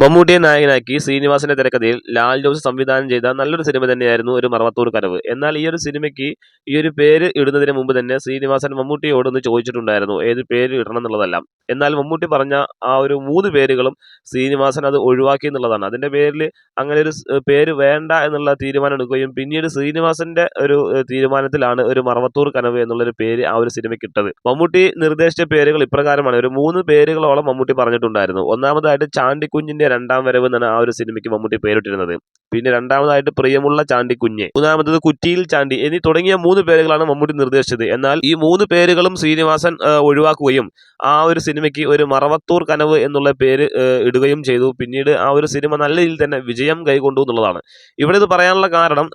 മമ്മൂട്ടിയെ നായകനാക്കി ശ്രീനിവാസന്റെ തിരക്കഥയിൽ ലാൽ ജോസ് സംവിധാനം ചെയ്ത നല്ലൊരു സിനിമ തന്നെയായിരുന്നു ഒരു മറവത്തൂർ കനവ്. എന്നാൽ ഈ ഒരു സിനിമയ്ക്ക് ഈ ഒരു പേര് ഇടുന്നതിന് മുമ്പ് തന്നെ ശ്രീനിവാസൻ മമ്മൂട്ടിയോട് ഒന്ന് ചോദിച്ചിട്ടുണ്ടായിരുന്നു ഏത് പേര് ഇടണം എന്നുള്ളതെല്ലാം. എന്നാൽ മമ്മൂട്ടി പറഞ്ഞ ആ ഒരു 3 പേരുകളും ശ്രീനിവാസൻ അത് ഒഴിവാക്കി എന്നുള്ളതാണ്. അതിന്റെ പേരിൽ അങ്ങനെ ഒരു പേര് വേണ്ട എന്നുള്ള തീരുമാനം എടുക്കുകയും പിന്നീട് ശ്രീനിവാസന്റെ ഒരു തീരുമാനത്തിലാണ് ഒരു മറവത്തൂർ കനവ് എന്നുള്ളൊരു പേര് ആ ഒരു സിനിമയ്ക്ക് ഇട്ടത്. മമ്മൂട്ടി നിർദ്ദേശിച്ച പേരുകൾ ഇപ്രകാരമാണ്. ഒരു 3 പേരുകളോളം മമ്മൂട്ടി പറഞ്ഞിട്ടുണ്ടായിരുന്നു. ഒന്നാമതായിട്ട് ചാണ്ടിക്കുഞ്ഞിന്റെ രണ്ടാം വരവ് എന്നാണ് ആ ഒരു സിനിമയ്ക്ക് മമ്മൂട്ടി പേരിട്ടിരുന്നത്. പിന്നെ രണ്ടാമതായിട്ട് പ്രിയമുള്ള ചാണ്ടിക്കുഞ്ഞ്, മൂന്നാമത്തത് കുറ്റിയിൽ ചാണ്ടി എന്നീ തുടങ്ങിയ 3 പേരുകളാണ് മമ്മൂട്ടി നിർദ്ദേശിച്ചത്. എന്നാൽ ഈ 3 പേരുകളും ശ്രീനിവാസൻ ഒഴിവാക്കുകയും ആ ഒരു സിനിമയ്ക്ക് ഒരു മറവത്തൂർ കനവ് എന്നുള്ള പേര് ഇടുകയും ചെയ്തു. പിന്നീട് ആ ഒരു സിനിമ നല്ല രീതിയിൽ തന്നെ വിജയം കൈകൊണ്ടു എന്നുള്ളതാണ്. ഇവിടെ ഇത് പറയാനുള്ള കാരണം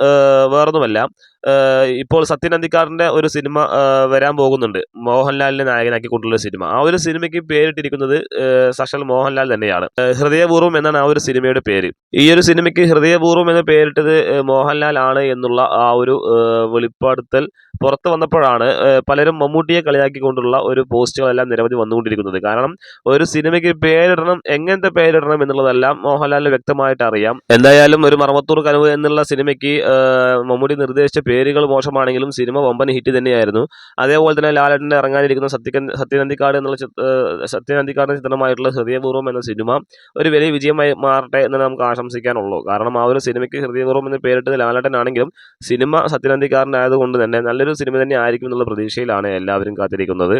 വേറൊന്നുമല്ല, ഇപ്പോൾ സത്യൻ അന്തിക്കാടിന്റെ ഒരു സിനിമ വരാൻ പോകുന്നുണ്ട്. മോഹൻലാലിനെ നായകനാക്കിക്കൊണ്ടുള്ള സിനിമ. ആ ഒരു സിനിമയ്ക്ക് പേരിട്ടിരിക്കുന്നത് സാക്ഷാൽ മോഹൻലാൽ തന്നെയാണ്. ഹൃദയപൂർവ്വം എന്നാണ് ആ ഒരു സിനിമയുടെ പേര്. ഈ ഒരു സിനിമയ്ക്ക് ഹൃദയപൂർവ്വം എന്ന് പേരിട്ടത് മോഹൻലാൽ ആണ് എന്നുള്ള ആ ഒരു വെളിപ്പെടുത്തൽ പുറത്തു വന്നപ്പോഴാണ് പലരും മമ്മൂട്ടിയെ കളിയാക്കിക്കൊണ്ടുള്ള ഒരു പോസ്റ്റുകളെല്ലാം നിരവധി വന്നുകൊണ്ടിരിക്കുന്നത്. കാരണം ഒരു സിനിമയ്ക്ക് പേരിടണം, എങ്ങനത്തെ പേരിടണം എന്നുള്ളതെല്ലാം മോഹൻലാലിന് വ്യക്തമായിട്ട് അറിയാം. എന്തായാലും ഒരു മറവത്തൂർ കനവ് എന്നുള്ള സിനിമയ്ക്ക് മമ്മൂട്ടി നിർദ്ദേശിച്ച പേരുകൾ മോശമാണെങ്കിലും സിനിമ വമ്പൻ ഹിറ്റ് തന്നെയായിരുന്നു. അതേപോലെ തന്നെ ലാലേട്ടൻ്റെ ഇറങ്ങാനിരിക്കുന്ന സത്യൻ അന്തിക്കാടിൻ്റെ ചിത്രമായിട്ടുള്ള ഹൃദയപൂർവ്വം എന്ന സിനിമ ഒരു വലിയ വിജയമായി മാറട്ടെ എന്ന് നമുക്ക് ആശംസിക്കാനുള്ളൂ. കാരണം ആ ഒരു സിനിമയ്ക്ക് ഹൃദയപൂർവ്വം എന്ന് പേരിട്ടത് ലാലേട്ടനാണെങ്കിലും സിനിമ സത്യൻ അന്തിക്കാടിൻ്റെ ആയതുകൊണ്ട് തന്നെ നല്ലൊരു സിനിമ തന്നെ ആയിരിക്കും എന്നുള്ള പ്രതീക്ഷയിലാണ് എല്ലാവരും കാത്തിരിക്കുന്നത്.